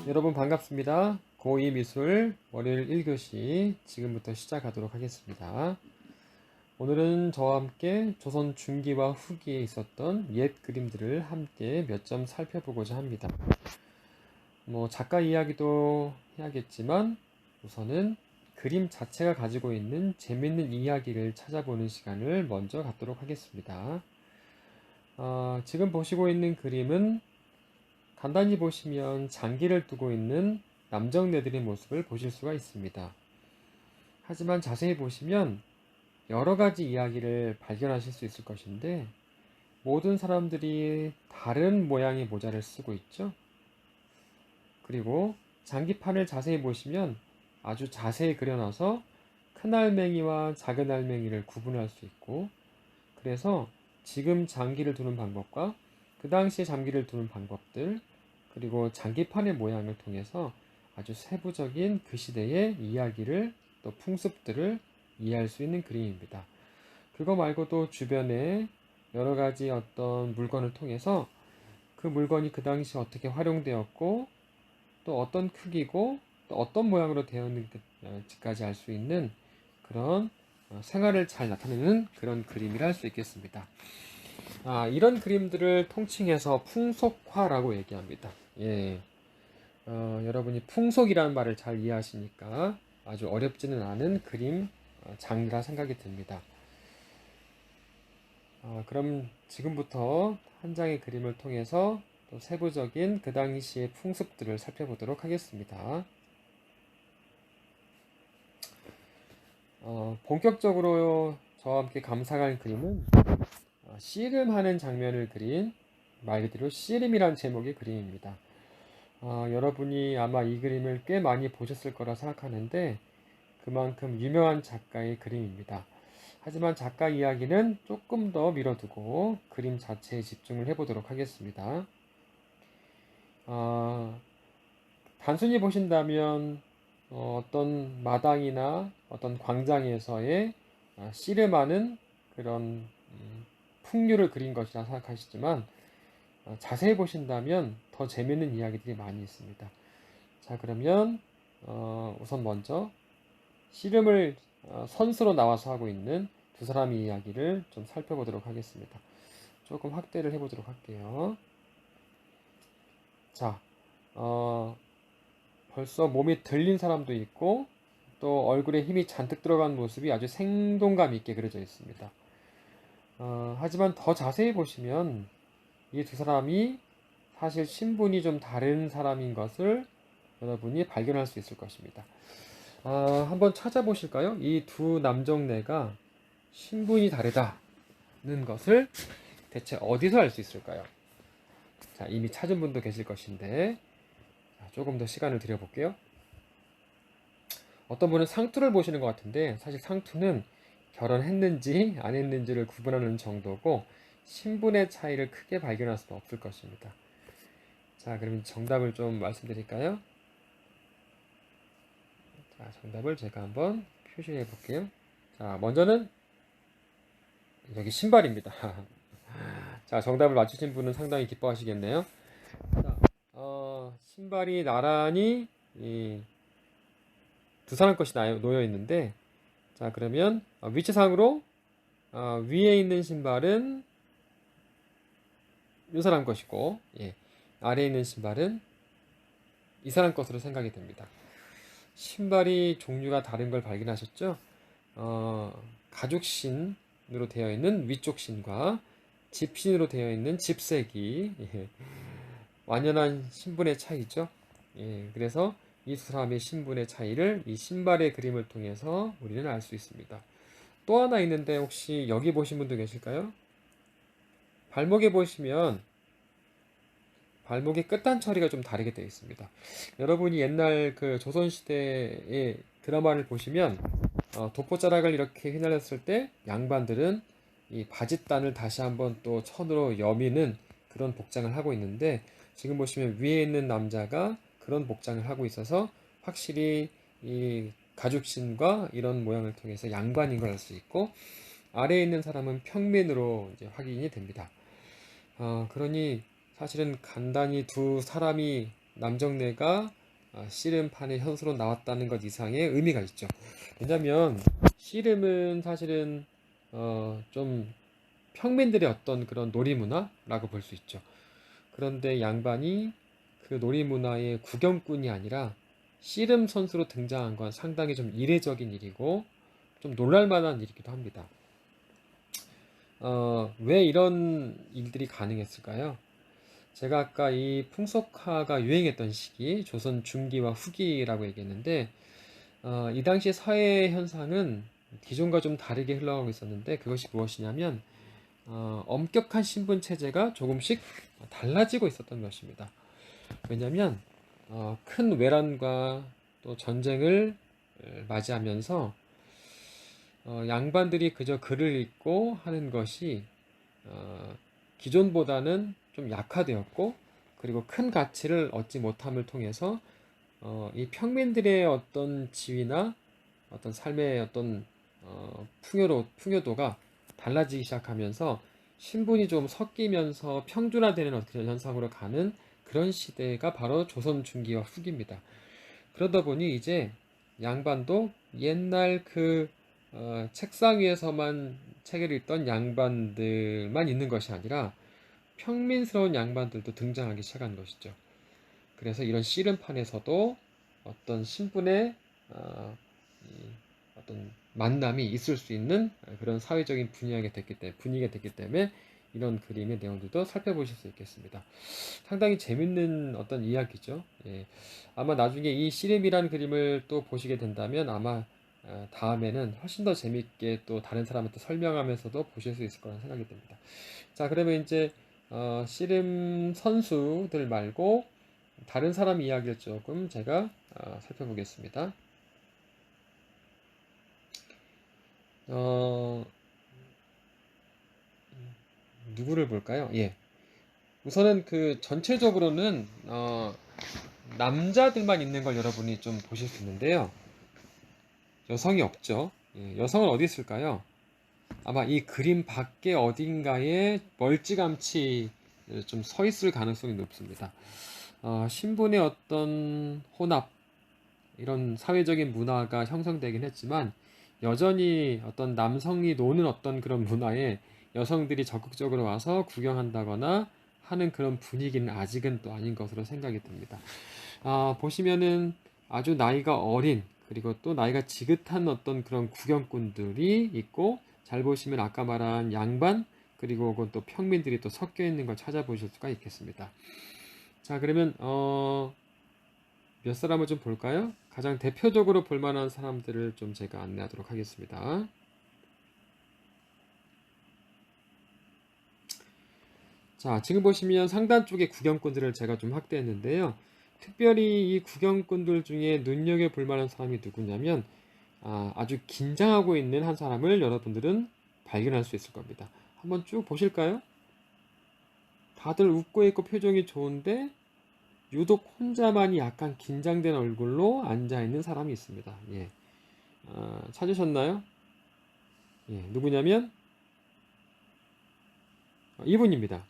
여러분 반갑습니다. 고2 미술 월요일 1교시 지금부터 시작하도록 하겠습니다. 오늘은 저와 함께 조선 중기와 후기에 있었던 옛 그림들을 함께 몇 점 살펴보고자 합니다. 작가 이야기도 해야겠지만 우선은 그림 자체가 가지고 있는 재밌는 이야기를 찾아보는 시간을 먼저 갖도록 하겠습니다. 지금 보시고 있는 그림은 간단히 보시면 장기를 두고 있는 남정네들의 모습을 보실 수가 있습니다. 하지만 자세히 보시면 여러 가지 이야기를 발견하실 수 있을 것인데 모든 사람들이 다른 모양의 모자를 쓰고 있죠. 그리고 장기판을 자세히 보시면 아주 자세히 그려놔서 큰 알맹이와 작은 알맹이를 구분할 수 있고, 그래서 지금 장기를 두는 방법과 그 당시에 장기를 두는 방법들, 그리고 장기판의 모양을 통해서 아주 세부적인 그 시대의 이야기를 또 풍습들을 이해할 수 있는 그림입니다. 그거 말고도 주변에 여러 가지 어떤 물건을 통해서 그 물건이 그 당시 어떻게 활용되었고 또 어떤 크기고 또 어떤 모양으로 되었는지까지 알 수 있는 그런 생활을 잘 나타내는 그런 그림이라 할 수 있겠습니다. 이런 그림들을 통칭해서 풍속화라고 얘기합니다. 여러분이 풍속이라는 말을 잘 이해하시니까 아주 어렵지는 않은 그림 장르라 생각이 듭니다. 그럼 지금부터 한 장의 그림을 통해서 또 세부적인 그 당시의 풍습들을 살펴보도록 하겠습니다. 본격적으로 저와 함께 감상할 그림은 씨름하는 장면을 그린 말 그대로 씨름이란 제목의 그림입니다. 여러분이 아마 이 그림을 꽤 많이 보셨을 거라 생각하는데 그만큼 유명한 작가의 그림입니다. 하지만 작가 이야기는 조금 더 미뤄두고 그림 자체에 집중을 해보도록 하겠습니다. 단순히 보신다면 어떤 마당이나 어떤 광장에서의 씨름하는 그런 풍류를 그린 것이라 생각하시지만 자세히 보신다면 더 재밌는 이야기들이 많이 있습니다. 자, 그러면 우선 먼저 씨름을 선수로 나와서 하고 있는 두 사람의 이야기를 좀 살펴보도록 하겠습니다. 조금 확대를 해보도록 할게요. 자, 벌써 몸이 들린 사람도 있고 또 얼굴에 힘이 잔뜩 들어간 모습이 아주 생동감 있게 그려져 있습니다. 하지만 더 자세히 보시면 이 두 사람이 사실 신분이 좀 다른 사람인 것을 여러분이 발견할 수 있을 것입니다. 한번 찾아보실까요? 이 두 남정네가 신분이 다르다는 것을 대체 어디서 알 수 있을까요? 자, 이미 찾은 분도 계실 것인데 조금 더 시간을 들여볼게요. 어떤 분은 상투를 보시는 것 같은데 사실 상투는 결혼했는지 안 했는지를 구분하는 정도고 신분의 차이를 크게 발견할 수는 없을 것입니다. 자, 그럼 정답을 좀 말씀드릴까요? 자, 정답을 제가 한번 표시해 볼게요. 자, 먼저는 여기 신발입니다. 자, 정답을 맞추신 분은 상당히 기뻐하시겠네요. 자, 신발이 나란히 두 사람 것이 놓여 있는데, 자, 그러면 위치상으로 위에 있는 신발은 이 사람 것이고, 아래에 있는 신발은 이 사람 것으로 생각이 됩니다. 신발이 종류가 다른 걸 발견하셨죠? 가죽신으로 되어 있는 위쪽 신과 집신으로 되어 있는 집색이 완연한 신분의 차이죠. 그래서 이 두 사람의 신분의 차이를 이 신발의 그림을 통해서 우리는 알 수 있습니다. 또 하나 있는데 혹시 여기 보신 분도 계실까요? 발목에 보시면 발목의 끝단 처리가 좀 다르게 되어 있습니다. 여러분이 옛날 그 조선시대의 드라마를 보시면 도포자락을 이렇게 휘날렸을 때 양반들은 이 바짓단을 다시 한번 또 천으로 여미는 그런 복장을 하고 있는데 지금 보시면 위에 있는 남자가 그런 복장을 하고 있어서 확실히 이 가죽신과 이런 모양을 통해서 양반인 걸 알 수 있고 아래에 있는 사람은 평민으로 이제 확인이 됩니다. 그러니 사실은 간단히 두 사람이 남정네가 씨름판의 현수로 나왔다는 것 이상의 의미가 있죠. 왜냐면 씨름은 사실은 좀 평민들의 어떤 그런 놀이문화라고 볼 수 있죠. 그런데 양반이 그 놀이문화의 구경꾼이 아니라 씨름 선수로 등장한 건 상당히 좀 이례적인 일이고 좀 놀랄만한 일이기도 합니다. 왜 이런 일들이 가능했을까요? 제가 아까 이 풍속화가 유행했던 시기, 조선 중기와 후기라고 얘기했는데, 이 당시 사회 현상은 기존과 좀 다르게 흘러가고 있었는데, 그것이 무엇이냐면, 엄격한 신분 체제가 조금씩 달라지고 있었던 것입니다. 왜냐하면 큰 외란과 또 전쟁을 맞이하면서 양반들이 그저 글을 읽고 하는 것이 기존보다는 좀 약화되었고, 그리고 큰 가치를 얻지 못함을 통해서 이 평민들의 어떤 지위나 어떤 삶의 어떤 풍요도가 달라지기 시작하면서 신분이 좀 섞이면서 평준화되는 어떤 현상으로 가는 그런 시대가 바로 조선 중기와 후기입니다. 그러다 보니 이제 양반도 옛날 그 책상 위에서만 책을 읽던 양반들만 있는 것이 아니라 평민스러운 양반들도 등장하기 시작한 것이죠. 그래서 이런 씨름판에서도 어떤 신분의 어, 어떤 만남이 있을 수 있는 그런 사회적인 분위기가 됐기 때문에 이런 그림의 내용들도 살펴보실 수 있겠습니다. 상당히 재밌는 어떤 이야기죠. 예. 아마 나중에 이 씨름이라는 그림을 또 보시게 된다면 아마 다음에는 훨씬 더 재밌게 또 다른 사람한테 설명하면서도 보실 수 있을 거라는 생각이 듭니다. 자, 그러면 이제 씨름 선수들 말고 다른 사람 이야기를 조금 제가 살펴보겠습니다. 어, 누구를 볼까요? 예. 우선은 그 전체적으로는 남자들만 있는 걸 여러분이 좀 보실 수 있는데요. 여성이 없죠. 예, 여성은 어디 있을까요? 아마 이 그림 밖에 어딘가에 멀찌감치 좀 서 있을 가능성이 높습니다. 신분의 어떤 혼합, 이런 사회적인 문화가 형성되긴 했지만 여전히 어떤 남성이 노는 어떤 그런 문화에 여성들이 적극적으로 와서 구경한다거나 하는 그런 분위기는 아직은 또 아닌 것으로 생각이 듭니다. 보시면은 아주 나이가 어린, 그리고 또 나이가 지긋한 어떤 그런 구경꾼들이 있고, 잘 보시면 아까 말한 양반, 그리고 그건 또 평민들이 또 섞여 있는 걸 찾아보실 수가 있겠습니다. 자, 그러면 몇 사람을 좀 볼까요? 가장 대표적으로 볼 만한 사람들을 좀 제가 안내하도록 하겠습니다. 자, 지금 보시면 상단 쪽에 구경꾼들을 제가 좀 확대했는데요. 특별히 이 구경꾼들 중에 눈여겨볼 만한 사람이 누구냐면 아주 긴장하고 있는 한 사람을 여러분들은 발견할 수 있을 겁니다. 한번 쭉 보실까요? 다들 웃고 있고 표정이 좋은데 유독 혼자만이 약간 긴장된 얼굴로 앉아있는 사람이 있습니다. 예. 찾으셨나요? 예, 누구냐면 이분입니다.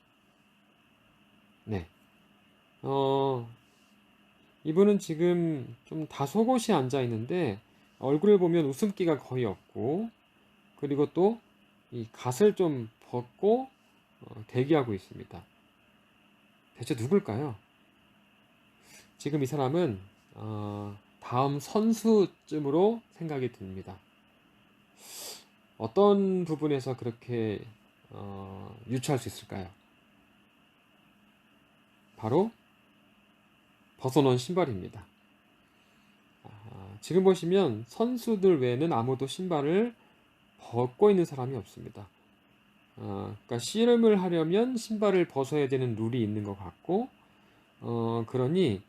네. 어, 이분은 지금 좀 다소곳이 앉아 있는데 얼굴을 보면 웃음기가 거의 없고, 그리고 또 이 갓을 좀 벗고 대기하고 있습니다. 대체 누굴까요? 지금 이 사람은 다음 선수쯤으로 생각이 듭니다. 어떤 부분에서 그렇게 유추할 수 있을까요? 바로 벗어놓은 신발입니다. 지금 보시면 선수들 외에는 아무도 신발을 벗고 있는 사람이 없습니다. 그러니까 씨름을 하려면 신발을 벗어야 되는 룰이 있는 것 같고, 그러니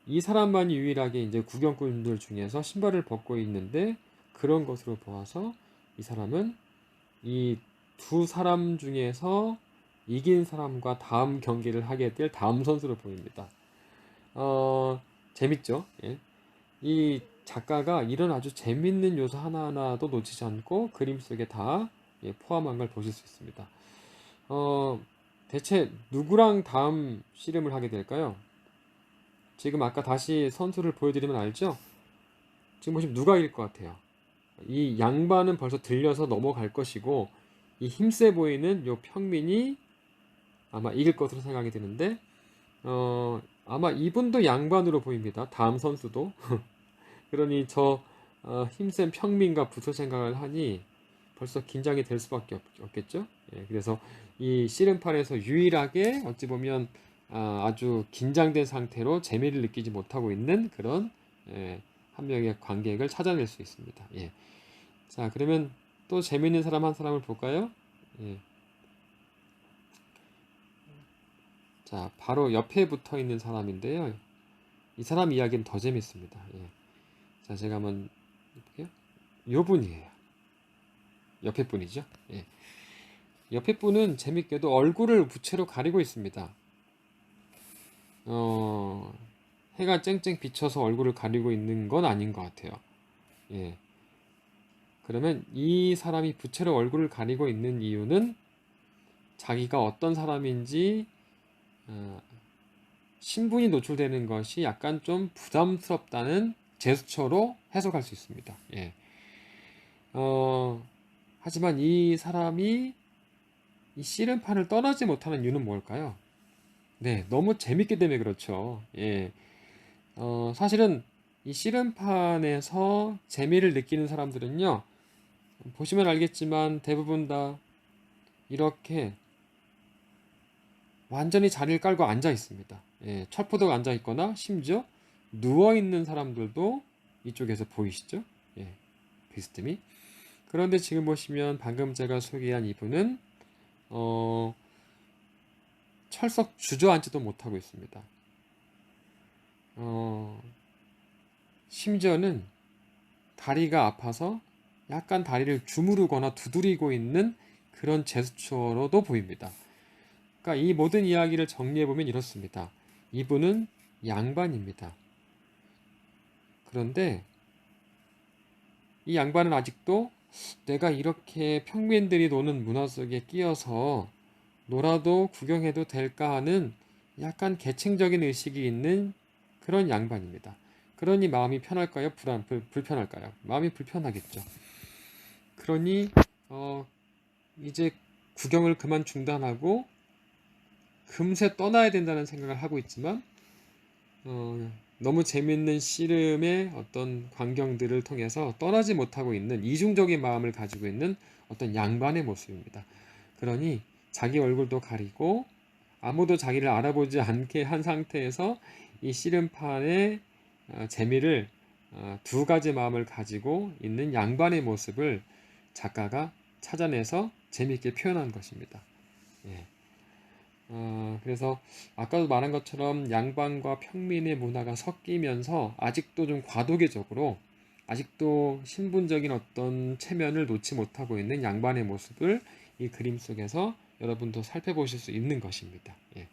이 사람만이 유일하게 이제 구경꾼들 중에서 신발을 벗고 있는데, 그런 것으로 보아서 이 사람은 이 두 사람 중에서 이긴 사람과 다음 경기를 하게 될 다음 선수로 보입니다. 재밌죠? 예. 이 작가가 이런 아주 재밌는 요소 하나하나도 놓치지 않고 그림 속에 다 포함한 걸 보실 수 있습니다. 대체 누구랑 다음 씨름을 하게 될까요? 지금 아까 다시 선수를 보여드리면 알죠? 지금 보시면 누가 이길 것 같아요? 이 양반은 벌써 들려서 넘어갈 것이고 이 힘세 보이는 요 평민이 아마 이길 것으로 생각이 드는데 아마 이분도 양반으로 보입니다. 다음 선수도. 그러니 저 힘센 평민과 붙을 생각을 하니 벌써 긴장이 될 수밖에 없겠죠. 예, 그래서 이 씨름판에서 유일하게 어찌 보면 아주 긴장된 상태로 재미를 느끼지 못하고 있는 그런 한 명의 관객을 찾아낼 수 있습니다. 예. 자, 그러면 또 재미있는 사람 한 사람을 볼까요? 예. 자, 바로 옆에 붙어 있는 사람인데요. 이 사람 이야기는 더 재밌습니다. 예. 자, 제가 한번 볼게요. 요 분이에요. 옆에 분이죠. 예. 옆에 분은 재밌게도 얼굴을 부채로 가리고 있습니다. 해가 쨍쨍 비쳐서 얼굴을 가리고 있는 건 아닌 것 같아요. 예. 그러면 이 사람이 부채로 얼굴을 가리고 있는 이유는 자기가 어떤 사람인지 신분이 노출되는 것이 약간 좀 부담스럽다는 제스처로 해석할 수 있습니다. 예. 하지만 이 사람이 이 씨름판을 떠나지 못하는 이유는 뭘까요? 네, 너무 재밌기 때문에 그렇죠. 예. 사실은 이 씨름판에서 재미를 느끼는 사람들은요, 보시면 알겠지만 대부분 다 이렇게 완전히 자리를 깔고 앉아 있습니다. 예, 철포도가 앉아 있거나 심지어 누워 있는 사람들도 이쪽에서 보이시죠? 예, 비스듬히. 그런데 지금 보시면 방금 제가 소개한 이분은 철썩 주저앉지도 못하고 있습니다. 심지어는 다리가 아파서 약간 다리를 주무르거나 두드리고 있는 그런 제스처로도 보입니다. 그러니까 이 모든 이야기를 정리해보면 이렇습니다. 이분은 양반입니다. 그런데 이 양반은 아직도 내가 이렇게 평민들이 노는 문화 속에 끼어서 놀아도 구경해도 될까 하는 약간 계층적인 의식이 있는 그런 양반입니다. 그러니 마음이 편할까요? 불편할까요? 마음이 불편하겠죠. 그러니 이제 구경을 그만 중단하고 금세 떠나야 된다는 생각을 하고 있지만 너무 재밌는 씨름의 어떤 광경들을 통해서 떠나지 못하고 있는 이중적인 마음을 가지고 있는 어떤 양반의 모습입니다. 그러니 자기 얼굴도 가리고 아무도 자기를 알아보지 않게 한 상태에서 이 씨름판의 재미를 두 가지 마음을 가지고 있는 양반의 모습을 작가가 찾아내서 재미있게 표현한 것입니다. 예. 그래서 아까도 말한 것처럼 양반과 평민의 문화가 섞이면서 아직도 좀 과도기적으로 아직도 신분적인 어떤 체면을 놓지 못하고 있는 양반의 모습을 이 그림 속에서 여러분도 살펴보실 수 있는 것입니다. 예.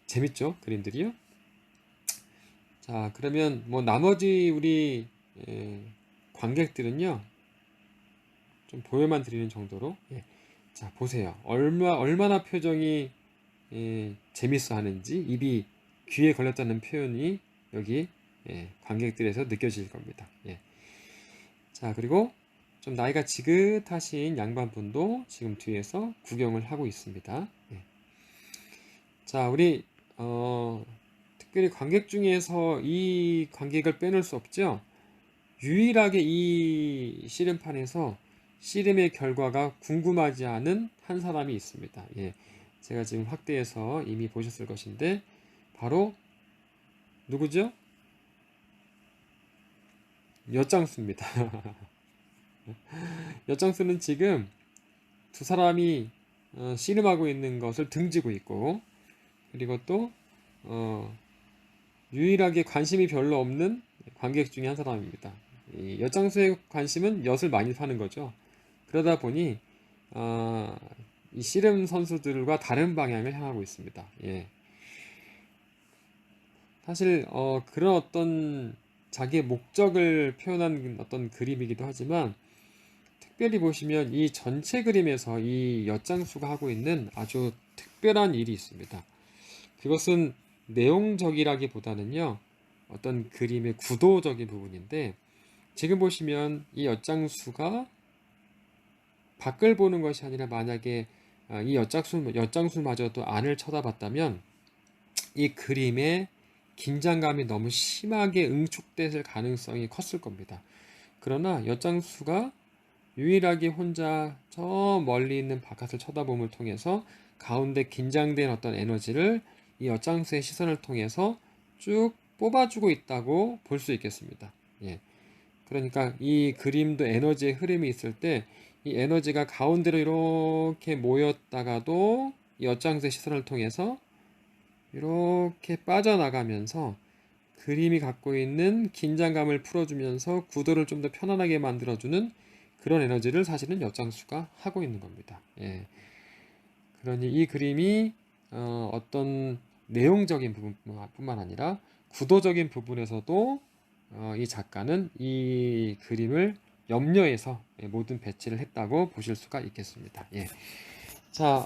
재밌죠? 그림들이요? 자, 그러면 뭐 나머지 우리 관객들은요, 좀 보여만 드리는 정도로. 예. 자, 보세요. 얼마나 표정이 재밌어 하는지, 입이 귀에 걸렸다는 표현이 여기 관객들에서 느껴질 겁니다. 예. 자, 그리고 좀 나이가 지긋하신 양반분도 지금 뒤에서 구경을 하고 있습니다. 예. 자, 우리 특별히 관객 중에서 이 관객을 빼놓을 수 없죠. 유일하게 이 씨름판에서 씨름의 결과가 궁금하지 않은 한 사람이 있습니다. 예. 제가 지금 확대해서 이미 보셨을 것인데 바로 누구죠? 엿장수입니다. 엿장수는 지금 두 사람이 씨름하고 있는 것을 등지고 있고 그리고 또 유일하게 관심이 별로 없는 관객 중에 한 사람입니다. 이 엿장수의 관심은 엿을 많이 파는 거죠. 그러다 보니 이 씨름 선수들과 다른 방향을 향하고 있습니다. 예. 사실 그런 어떤 자기의 목적을 표현한 어떤 그림이기도 하지만 특별히 보시면 이 전체 그림에서 이 엿장수가 하고 있는 아주 특별한 일이 있습니다. 그것은 내용적이라기보다는요, 어떤 그림의 구도적인 부분인데, 지금 보시면 이 엿장수가 밖을 보는 것이 아니라 만약에 이 엿장수마저도 안을 쳐다봤다면 이 그림의 긴장감이 너무 심하게 응축됐을 가능성이 컸을 겁니다. 그러나 엿장수가 유일하게 혼자 저 멀리 있는 바깥을 쳐다봄을 통해서 가운데 긴장된 어떤 에너지를 이 엿장수의 시선을 통해서 쭉 뽑아주고 있다고 볼 수 있겠습니다. 예. 그러니까 이 그림도 에너지의 흐름이 있을 때 이 에너지가 가운데로 이렇게 모였다가도 이 엿장수의 시선을 통해서 이렇게 빠져나가면서 그림이 갖고 있는 긴장감을 풀어주면서 구도를 좀 더 편안하게 만들어주는 그런 에너지를 사실은 엿장수가 하고 있는 겁니다. 예. 그러니 이 그림이 어떤 내용적인 부분뿐만 아니라 구도적인 부분에서도 이 작가는 이 그림을 염려해서 모든 배치를 했다고 보실 수가 있겠습니다. 예. 자,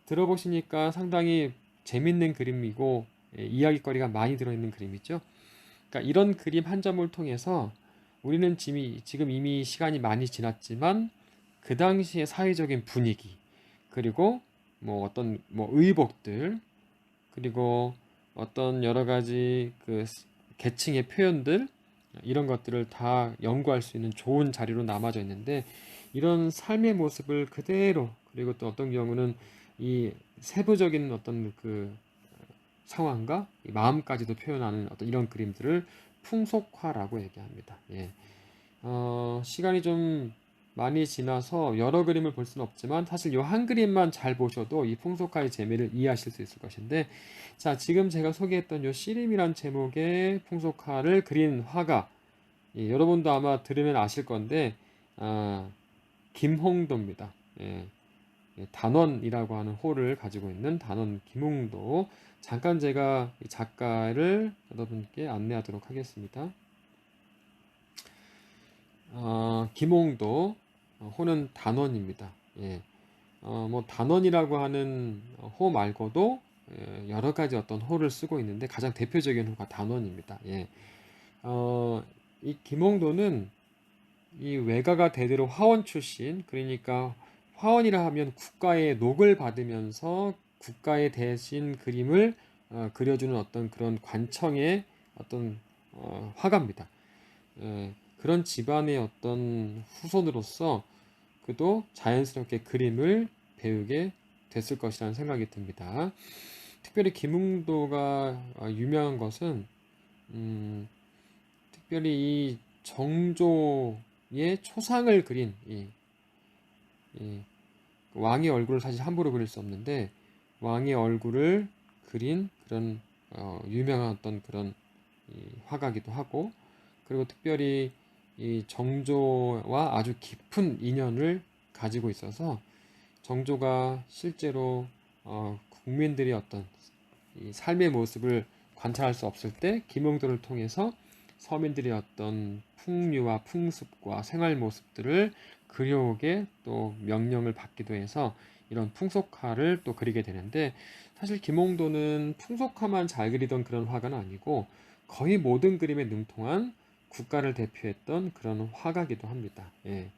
들어보시니까 상당히 재밌는 그림이고 이야기거리가 많이 들어있는 그림이죠. 그러니까 이런 그림 한 점을 통해서 우리는 지금 이미 시간이 많이 지났지만 그 당시의 사회적인 분위기, 그리고 뭐 어떤 뭐 의복들, 그리고 어떤 여러 가지 그 계층의 표현들, 이런 것들을 다 연구할 수 있는 좋은 자료로 남아져 있는데, 이런 삶의 모습을 그대로, 그리고 또 어떤 경우는 이 세부적인 어떤 그 상황과 마음까지도 표현하는 어떤 이런 그림들을 풍속화라고 얘기합니다. 예. 시간이 좀 많이 지나서 여러 그림을 볼 수는 없지만 사실 이 한 그림만 잘 보셔도 이 풍속화의 재미를 이해하실 수 있을 것인데, 자, 지금 제가 소개했던 이 씨름이란 제목의 풍속화를 그린 화가, 예, 여러분도 아마 들으면 아실 건데 김홍도입니다. 예. 단원이라고 하는 호를 가지고 있는 단원 김홍도. 잠깐 제가 이 작가를 여러분께 안내하도록 하겠습니다. 김홍도, 호는 단원입니다. 예. 뭐 단원이라고 하는 호 말고도 여러 가지 어떤 호를 쓰고 있는데 가장 대표적인 호가 단원입니다. 예. 이 김홍도는 이 외가가 대대로 화원 출신, 그러니까 화원이라 하면 국가의 녹을 받으면서 국가의 대신 그림을 그려주는 어떤 그런 관청의 어떤 화가입니다. 그런 집안의 어떤 후손으로서 그도 자연스럽게 그림을 배우게 됐을 것이라는 생각이 듭니다. 특별히 김웅도가 유명한 것은 특별히 이 정조의 초상을 그린 이 왕의 얼굴을 사실 함부로 그릴 수 없는데 왕의 얼굴을 그린 그런 유명한 어떤 그런 화가기도 하고, 그리고 특별히 이 정조와 아주 깊은 인연을 가지고 있어서 정조가 실제로 국민들의 어떤 이 삶의 모습을 관찰할 수 없을 때 김홍도를 통해서 서민들의 어떤 풍류와 풍습과 생활 모습들을 그려오게 또 명령을 받기도 해서 이런 풍속화를 또 그리게 되는데, 사실 김홍도는 풍속화만 잘 그리던 그런 화가는 아니고 거의 모든 그림에 능통한 국가를 대표했던 그런 화가기도 합니다. 예.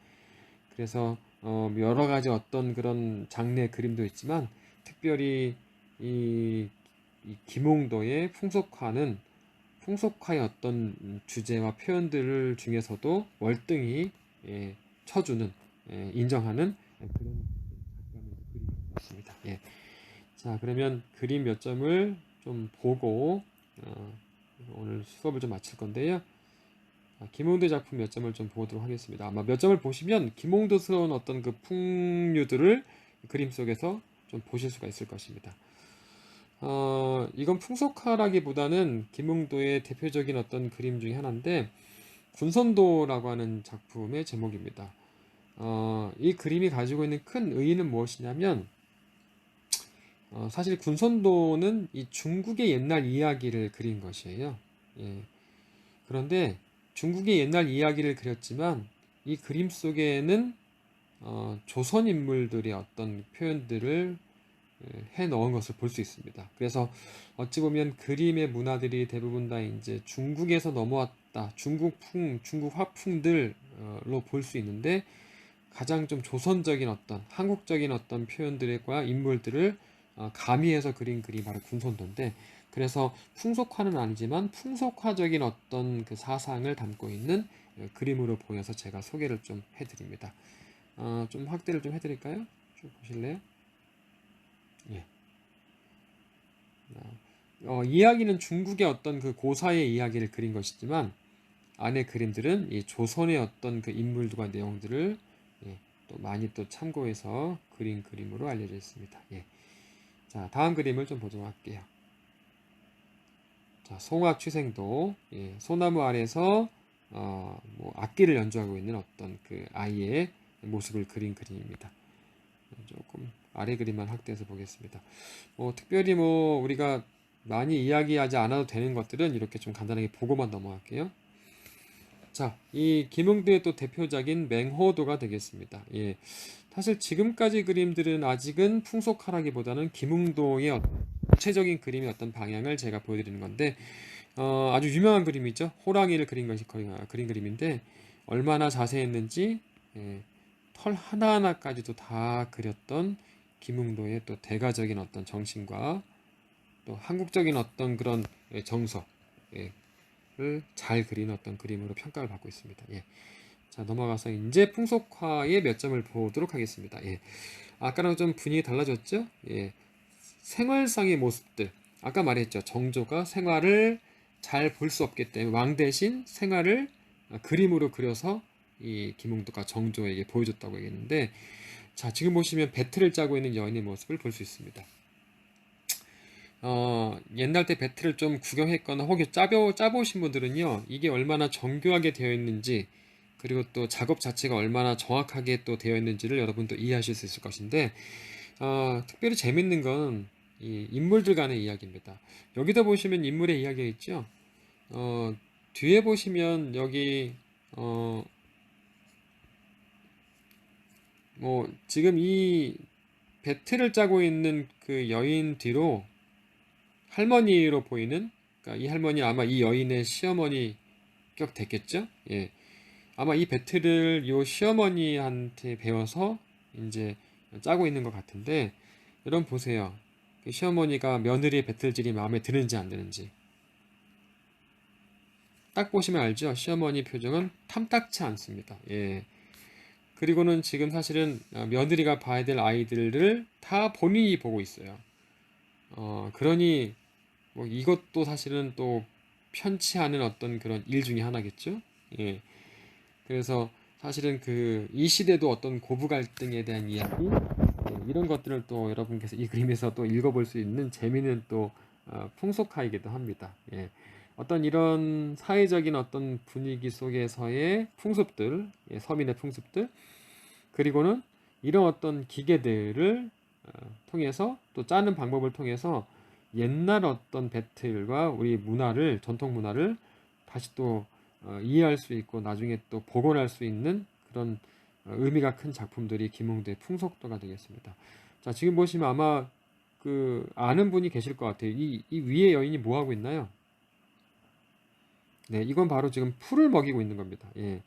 그래서 여러 가지 어떤 그런 장르의 그림도 있지만 특별히 이 김홍도의 풍속화의 어떤 주제와 표현들 중에서도 월등히 쳐주는, 인정하는 그런 작가의 그림이었습니다. 예. 자, 그러면 그림 몇 점을 좀 보고 오늘 수업을 좀 마칠 건데요. 김홍도 작품 몇 점을 좀 보도록 하겠습니다. 아마 몇 점을 보시면 김홍도스러운 어떤 그 풍류들을 그림 속에서 좀 보실 수가 있을 것입니다. 이건 풍속화라기보다는 김홍도의 대표적인 어떤 그림 중에 하나인데 군선도라고 하는 작품의 제목입니다. 이 그림이 가지고 있는 큰 의의는 무엇이냐면 사실 군선도는 이 중국의 옛날 이야기를 그린 것이에요. 예. 그런데 중국의 옛날 이야기를 그렸지만 이 그림 속에는 조선 인물들의 어떤 표현들을 해 넣은 것을 볼 수 있습니다. 그래서 어찌 보면 그림의 문화들이 대부분 다 이제 중국에서 넘어왔다, 중국풍, 중국 화풍들로 볼 수 있는데 가장 좀 조선적인 어떤 한국적인 어떤 표현들과 인물들을 가미해서 그린 그림이 바로 군선도인데, 그래서 풍속화는 아니지만 풍속화적인 어떤 그 사상을 담고 있는 그림으로 보여서 제가 소개를 좀 해드립니다. 좀 확대를 좀 해드릴까요? 좀 보실래요? 예. 이야기는 중국의 어떤 그 고사의 이야기를 그린 것이지만 안에 그림들은 이 조선의 어떤 그 인물들과 내용들을 또 많이 또 참고해서 그린 그림으로 알려져 있습니다. 예. 자, 다음 그림을 좀 보도록 할게요. 자, 송악취생도, 소나무 아래서 뭐 악기를 연주하고 있는 어떤 그 아이의 모습을 그린 그림입니다. 조금 아래 그림만 확대해서 보겠습니다. 특별히 뭐 우리가 많이 이야기하지 않아도 되는 것들은 이렇게 좀 간단하게 보고만 넘어갈게요. 자, 이 김응도의 또 대표작인 맹호도가 되겠습니다. 예. 사실 지금까지 그림들은 아직은 풍속화라기보다는 김응도의 구체적인 그림의 어떤 방향을 제가 보여드리는 건데, 아주 유명한 그림이죠. 호랑이를 그린 것이 그린 그림인데, 얼마나 자세했는지, 털 하나하나까지도 다 그렸던 김응도의 또 대가적인 어떤 정신과 또 한국적인 어떤 그런 정서를 잘 그린 어떤 그림으로 평가를 받고 있습니다. 예. 자, 넘어가서 이제 풍속화의 몇 점을 보도록 하겠습니다. 예. 아까랑 좀 분위기 달라졌죠? 예. 생활상의 모습들. 아까 말했죠. 정조가 생활을 잘 볼 수 없기 때문에 왕 대신 생활을 그림으로 그려서 이 김응도가 정조에게 보여줬다고 얘기했는데, 자, 지금 보시면 배틀을 짜고 있는 여인의 모습을 볼 수 있습니다. 옛날 때 배틀을 좀 구경했거나 혹은 짜보신 분들은요, 이게 얼마나 정교하게 되어 있는지, 그리고 또 작업 자체가 얼마나 정확하게 또 되어 있는지를 여러분도 이해하실 수 있을 것인데, 특별히 재밌는 건 이 인물들 간의 이야기입니다. 여기다 보시면 인물의 이야기가 있죠. 뒤에 보시면 여기 뭐 지금 이 배틀을 짜고 있는 그 여인 뒤로 할머니로 보이는, 그러니까 이 할머니 아마 이 여인의 시어머니 격 됐겠죠? 예. 아마 이 배틀을 요 시어머니한테 배워서 이제 짜고 있는 것 같은데, 여러분 보세요. 그 시어머니가 며느리의 배틀질이 마음에 드는지 안 드는지 딱 보시면 알죠? 시어머니 표정은 탐탁치 않습니다. 예. 그리고는 지금 사실은 며느리가 봐야 될 아이들을 다 본인이 보고 있어요. 그러니 뭐 이것도 사실은 또 편치 않은 어떤 그런 일 중에 하나겠죠. 예. 그래서 사실은 그 이 시대도 어떤 고부 갈등에 대한 이야기, 이런 것들을 또 여러분께서 이 그림에서 또 읽어볼 수 있는 재미있는 또 풍속화이기도 합니다. 예. 어떤 이런 사회적인 어떤 분위기 속에서의 풍습들, 서민의 풍습들, 그리고는 이런 어떤 기계들을 통해서 또 짜는 방법을 통해서 옛날 어떤 배틀과 우리 문화를, 전통 문화를 다시 또 이해할 수 있고 나중에 또 복원할 수 있는 그런 의미가 큰 작품들이 김웅도의 풍속도가 되겠습니다. 자, 지금 보시면 아마 그 아는 분이 계실 것 같아요. 이 위에 여인이 뭐 하고 있나요? 네, 이건 바로 지금 풀을 먹이고 있는 겁니다. 예,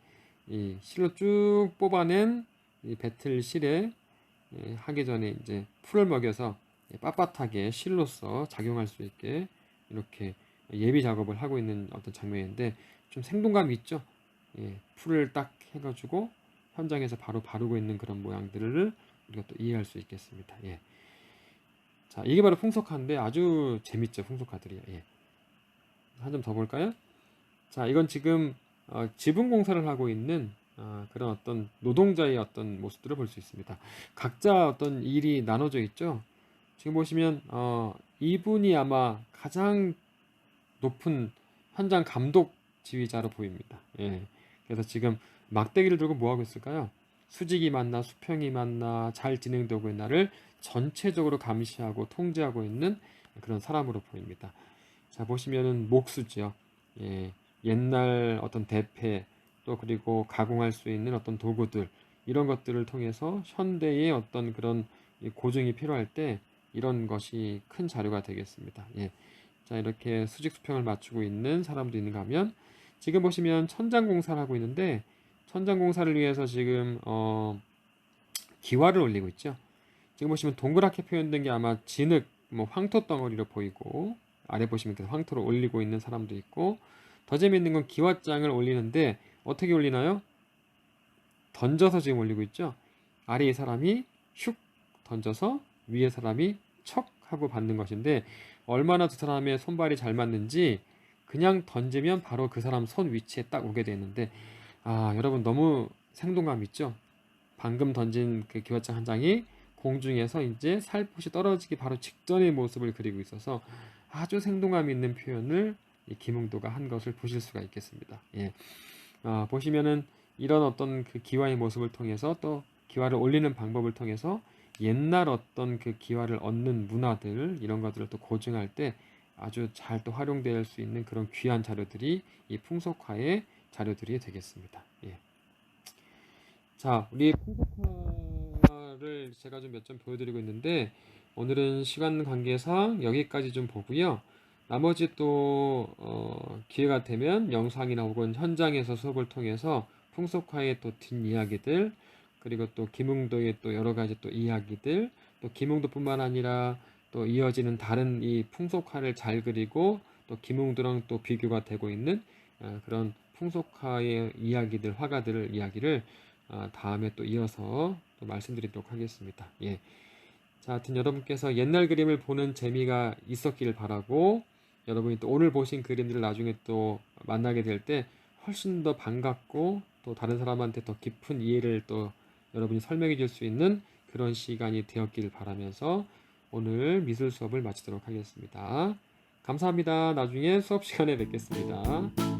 이 실로 쭉 뽑아낸 이 배틀 실에 하기 전에 이제 풀을 먹여서 빳빳하게 실로서 작용할 수 있게 이렇게 예비 작업을 하고 있는 어떤 장면인데 좀 생동감이 있죠. 예, 풀을 딱 해가지고 현장에서 바로 바르고 있는 그런 모양들을 우리가 또 이해할 수 있겠습니다. 예. 자, 이게 바로 풍속화인데 아주 재밌죠, 풍속화들이. 예. 한 점 더 볼까요? 자, 이건 지금 지붕 공사를 하고 있는 그런 어떤 노동자의 어떤 모습들을 볼 수 있습니다. 각자 어떤 일이 나눠져 있죠. 지금 보시면 이분이 아마 가장 높은 현장 감독 지휘자로 보입니다. 예. 그래서 지금 막대기를 들고 뭐 하고 있을까요? 수직이 맞나 수평이 맞나 잘 진행되고 있나를 전체적으로 감시하고 통제하고 있는 그런 사람으로 보입니다. 자, 보시면은 목수죠. 예. 옛날 어떤 대패 또 그리고 가공할 수 있는 어떤 도구들, 이런 것들을 통해서 현대의 어떤 그런 고증이 필요할 때 이런 것이 큰 자료가 되겠습니다. 예. 자, 이렇게 수직 수평을 맞추고 있는 사람도 있는가 하면 지금 보시면 천장 공사를 하고 있는데 천장 공사를 위해서 지금 기와를 올리고 있죠. 지금 보시면 동그랗게 표현된 게 아마 진흙, 뭐 황토 덩어리로 보이고 아래 보시면 그 황토를 올리고 있는 사람도 있고 더 재미있는 건 기와장을 올리는데 어떻게 올리나요? 던져서 지금 올리고 있죠. 아래 이 사람이 슉 던져서 위에 사람이 척 하고 받는 것인데 얼마나 두 사람의 손발이 잘 맞는지 그냥 던지면 바로 그 사람 손 위치에 딱 오게 되는데 여러분 너무 생동감 있죠? 방금 던진 그 기와장 한 장이 공중에서 이제 살포시 떨어지기 바로 직전의 모습을 그리고 있어서 아주 생동감 있는 표현을 이 김웅도가 한 것을 보실 수가 있겠습니다. 예. 보시면은 이런 어떤 그 기와의 모습을 통해서 또 기와를 올리는 방법을 통해서 옛날 어떤 그 기와를 얻는 문화들 이런 것들을 또 고증할 때 아주 잘 또 활용될 수 있는 그런 귀한 자료들이 이 풍속화의 자료들이 되겠습니다. 예. 자, 우리 풍속화를 제가 좀 몇 점 보여드리고 있는데 오늘은 시간 관계상 여기까지 좀 보고요. 나머지 또 기회가 되면 영상이나 혹은 현장에서 수업을 통해서 풍속화의 또 뒷이야기들 그리고 또 김웅도의 또 여러 가지 또 이야기들 또 김웅도뿐만 아니라 또 이어지는 다른 이 풍속화를 잘 그리고 또 김웅도랑 또 비교가 되고 있는 그런 풍속화의 이야기들 화가들 이야기를 다음에 또 이어서 또 말씀드리도록 하겠습니다. 예. 자, 하여튼 여러분께서 옛날 그림을 보는 재미가 있었기를 바라고 여러분이 또 오늘 보신 그림들을 나중에 또 만나게 될 때 훨씬 더 반갑고 또 다른 사람한테 더 깊은 이해를 또 여러분이 설명해 줄 수 있는 그런 시간이 되었기를 바라면서 오늘 미술 수업을 마치도록 하겠습니다. 감사합니다. 나중에 수업 시간에 뵙겠습니다.